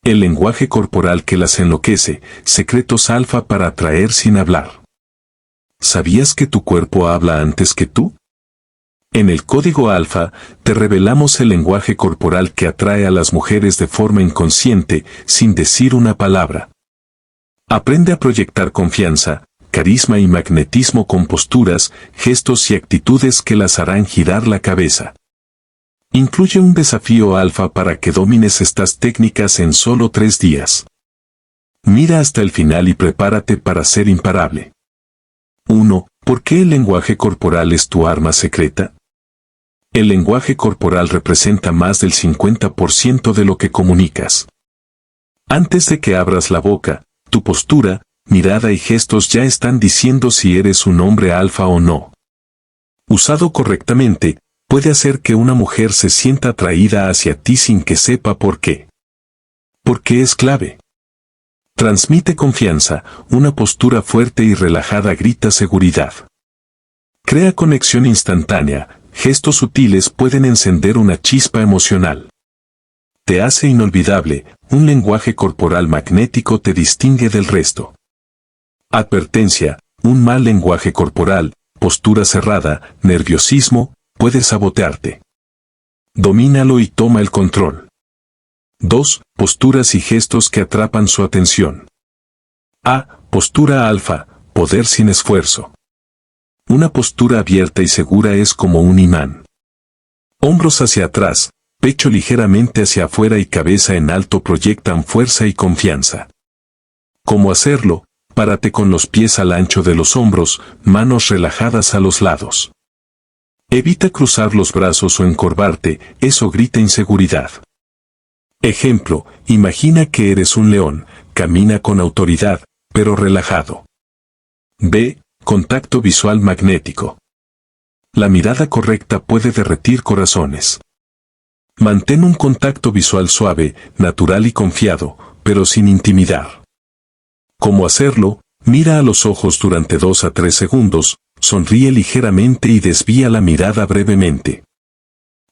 El lenguaje corporal que las enloquece, secretos alfa para atraer sin hablar. ¿Sabías que tu cuerpo habla antes que tú? En el código alfa, te revelamos el lenguaje corporal que atrae a las mujeres de forma inconsciente, sin decir una palabra. Aprende a proyectar confianza, carisma y magnetismo con posturas, gestos y actitudes que las harán girar la cabeza. Incluye un desafío alfa para que domines estas técnicas en solo 3 días. Mira hasta el final y prepárate para ser imparable. 1. ¿Por qué el lenguaje corporal es tu arma secreta? El lenguaje corporal representa más del 50% de lo que comunicas. Antes de que abras la boca, tu postura, mirada y gestos ya están diciendo si eres un hombre alfa o no. Usado correctamente, puede hacer que una mujer se sienta atraída hacia ti sin que sepa por qué. ¿Por qué es clave? Transmite confianza, una postura fuerte y relajada grita seguridad. Crea conexión instantánea, gestos sutiles pueden encender una chispa emocional. Te hace inolvidable, un lenguaje corporal magnético te distingue del resto. Advertencia, un mal lenguaje corporal, postura cerrada, nerviosismo, puede sabotearte. Domínalo y toma el control. 2. Posturas y gestos que atrapan su atención. A. Postura alfa, poder sin esfuerzo. Una postura abierta y segura es como un imán. Hombros hacia atrás, pecho ligeramente hacia afuera y cabeza en alto proyectan fuerza y confianza. ¿Cómo hacerlo? Párate con los pies al ancho de los hombros, manos relajadas a los lados. Evita cruzar los brazos o encorvarte, eso grita inseguridad. Ejemplo, imagina que eres un león, camina con autoridad, pero relajado. B. Contacto visual magnético. La mirada correcta puede derretir corazones. Mantén un contacto visual suave, natural y confiado, pero sin intimidar. ¿Cómo hacerlo? Mira a los ojos durante 2 a 3 segundos, sonríe ligeramente y desvía la mirada brevemente.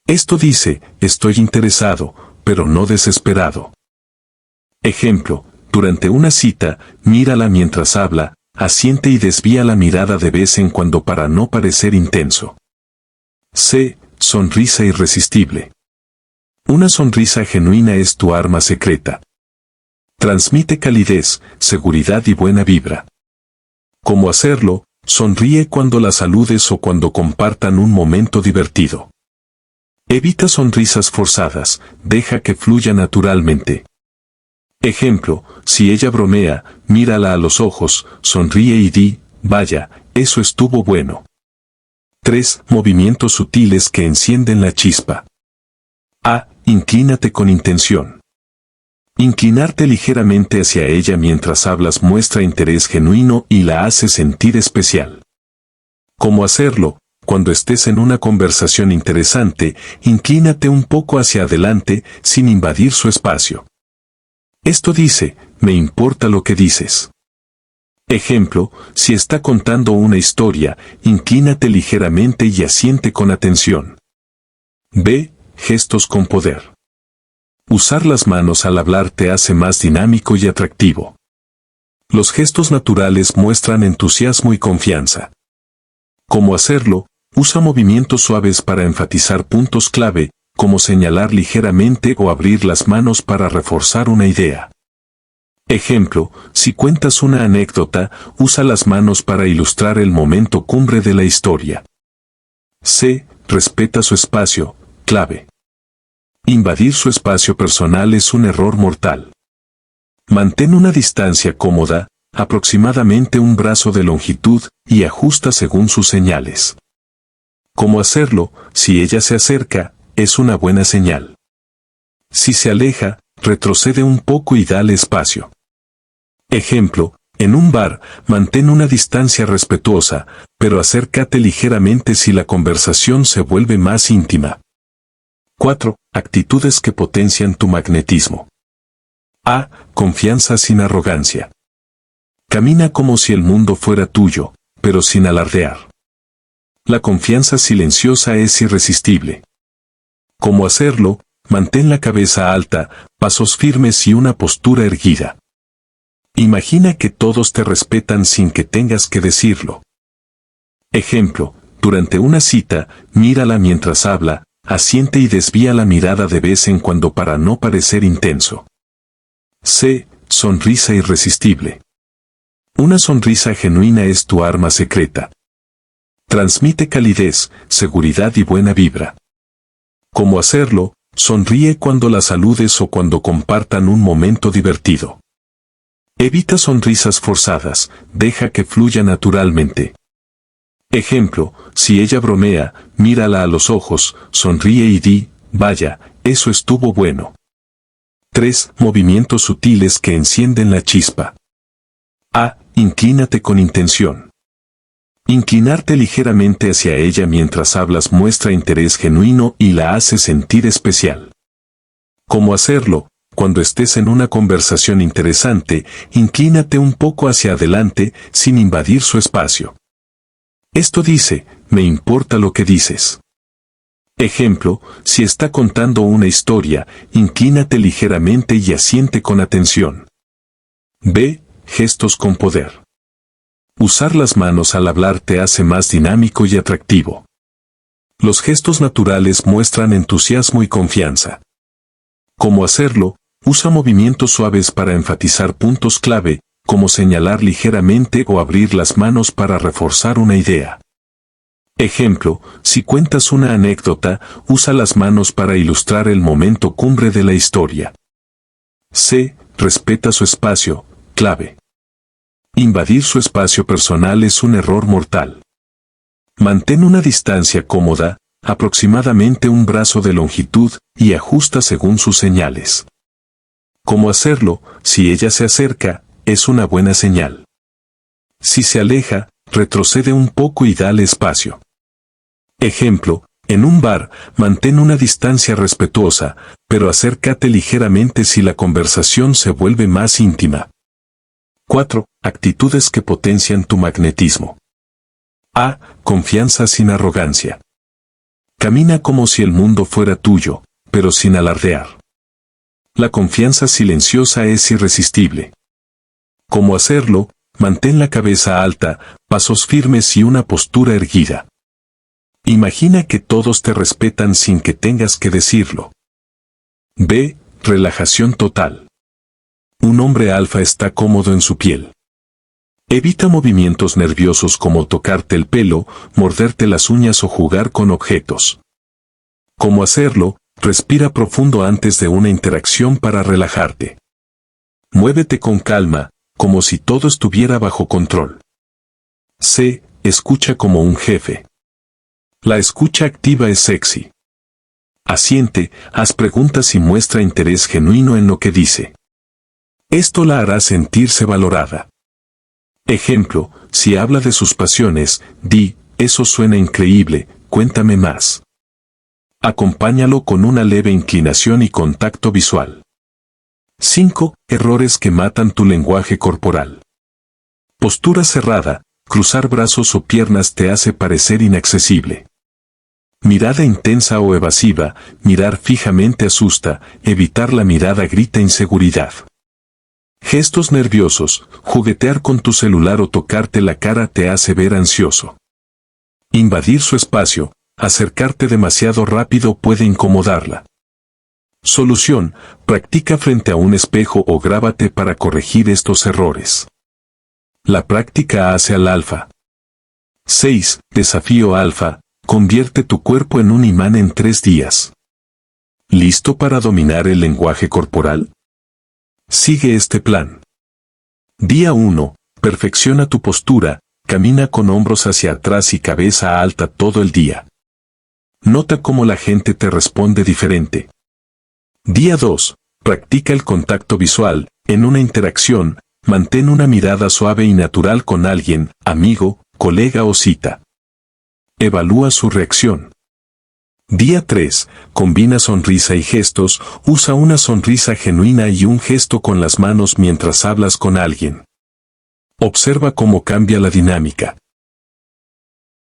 Esto dice, estoy interesado, pero no desesperado. Ejemplo, durante una cita, mírala mientras habla, asiente y desvía la mirada de vez en cuando para no parecer intenso. C. Sonrisa irresistible. Una sonrisa genuina es tu arma secreta. Transmite calidez, seguridad y buena vibra. ¿Cómo hacerlo? Sonríe cuando la saludes o cuando compartan un momento divertido. Evita sonrisas forzadas, deja que fluya naturalmente. Ejemplo, si ella bromea, mírala a los ojos, sonríe y di, vaya, eso estuvo bueno. 3. Movimientos sutiles que encienden la chispa. A. Inclínate con intención. Inclinarte ligeramente hacia ella mientras hablas muestra interés genuino y la hace sentir especial. ¿Cómo hacerlo? Cuando estés en una conversación interesante, inclínate un poco hacia adelante sin invadir su espacio. Esto dice, me importa lo que dices. Ejemplo, si está contando una historia, inclínate ligeramente y asiente con atención. B. Gestos con poder. Usar las manos al hablar te hace más dinámico y atractivo. Los gestos naturales muestran entusiasmo y confianza. ¿Cómo hacerlo? Usa movimientos suaves para enfatizar puntos clave, como señalar ligeramente o abrir las manos para reforzar una idea. Ejemplo, si cuentas una anécdota, usa las manos para ilustrar el momento cumbre de la historia. C. Respeta su espacio, clave. Invadir su espacio personal es un error mortal. Mantén una distancia cómoda, aproximadamente un brazo de longitud, y ajusta según sus señales. ¿Cómo hacerlo? Si ella se acerca, es una buena señal. Si se aleja, retrocede un poco y dale espacio. Ejemplo, en un bar, mantén una distancia respetuosa, pero acércate ligeramente si la conversación se vuelve más íntima. 4. Actitudes que potencian tu magnetismo. A. Confianza sin arrogancia. Camina como si el mundo fuera tuyo, pero sin alardear. La confianza silenciosa es irresistible. ¿Cómo hacerlo? mantén la cabeza alta, pasos firmes y una postura erguida. Imagina que todos te respetan sin que tengas que decirlo. Ejemplo, durante una cita, mírala mientras habla, asiente y desvía la mirada de vez en cuando para no parecer intenso. C. Sonrisa irresistible. Una sonrisa genuina es tu arma secreta. Transmite calidez, seguridad y buena vibra. ¿Cómo hacerlo? Sonríe cuando la saludes o cuando compartan un momento divertido. Evita sonrisas forzadas, deja que fluya naturalmente. Ejemplo, si ella bromea, mírala a los ojos, sonríe y di, vaya, eso estuvo bueno. 3. Movimientos sutiles que encienden la chispa. A. Inclínate con intención. Inclinarte ligeramente hacia ella mientras hablas muestra interés genuino y la hace sentir especial. ¿Cómo hacerlo? Cuando estés en una conversación interesante, inclínate un poco hacia adelante sin invadir su espacio. Esto dice, me importa lo que dices. Ejemplo, si está contando una historia, inclínate ligeramente y asiente con atención. B. Gestos con poder. Usar las manos al hablar te hace más dinámico y atractivo. Los gestos naturales muestran entusiasmo y confianza. ¿Cómo hacerlo? Usa movimientos suaves para enfatizar puntos clave, como señalar ligeramente o abrir las manos para reforzar una idea. Ejemplo, si cuentas una anécdota, usa las manos para ilustrar el momento cumbre de la historia. C. Respeta su espacio, clave. Invadir su espacio personal es un error mortal. Mantén una distancia cómoda, aproximadamente un brazo de longitud, y ajusta según sus señales. ¿Cómo hacerlo? Si ella se acerca, es una buena señal. Si se aleja, retrocede un poco y dale espacio. Ejemplo, en un bar, mantén una distancia respetuosa, pero acércate ligeramente si la conversación se vuelve más íntima. 4. Actitudes que potencian tu magnetismo. A. Confianza sin arrogancia. Camina como si el mundo fuera tuyo, pero sin alardear. La confianza silenciosa es irresistible. ¿Cómo hacerlo? Mantén la cabeza alta, pasos firmes y una postura erguida. Imagina que todos te respetan sin que tengas que decirlo. B. Relajación total. Un hombre alfa está cómodo en su piel. Evita movimientos nerviosos como tocarte el pelo, morderte las uñas o jugar con objetos. ¿Cómo hacerlo? Respira profundo antes de una interacción para relajarte. Muévete con calma, como si todo estuviera bajo control. C. Escucha como un jefe. La escucha activa es sexy. Asiente, haz preguntas y muestra interés genuino en lo que dice. Esto la hará sentirse valorada. Ejemplo, si habla de sus pasiones, di, eso suena increíble, cuéntame más. Acompáñalo con una leve inclinación y contacto visual. 5. Errores que matan tu lenguaje corporal. Postura cerrada, cruzar brazos o piernas te hace parecer inaccesible. Mirada intensa o evasiva, mirar fijamente asusta, evitar la mirada grita inseguridad. Gestos nerviosos, juguetear con tu celular o tocarte la cara te hace ver ansioso. Invadir su espacio, acercarte demasiado rápido puede incomodarla. Solución, practica frente a un espejo o grábate para corregir estos errores. La práctica hace al alfa. 6. Desafío alfa, convierte tu cuerpo en un imán en 3 días. ¿Listo para dominar el lenguaje corporal? Sigue este plan. Día 1. Perfecciona tu postura, camina con hombros hacia atrás y cabeza alta todo el día. Nota cómo la gente te responde diferente. Día 2. Practica el contacto visual, en una interacción, mantén una mirada suave y natural con alguien, amigo, colega o cita. Evalúa su reacción. Día 3. Combina sonrisa y gestos, usa una sonrisa genuina y un gesto con las manos mientras hablas con alguien. Observa cómo cambia la dinámica.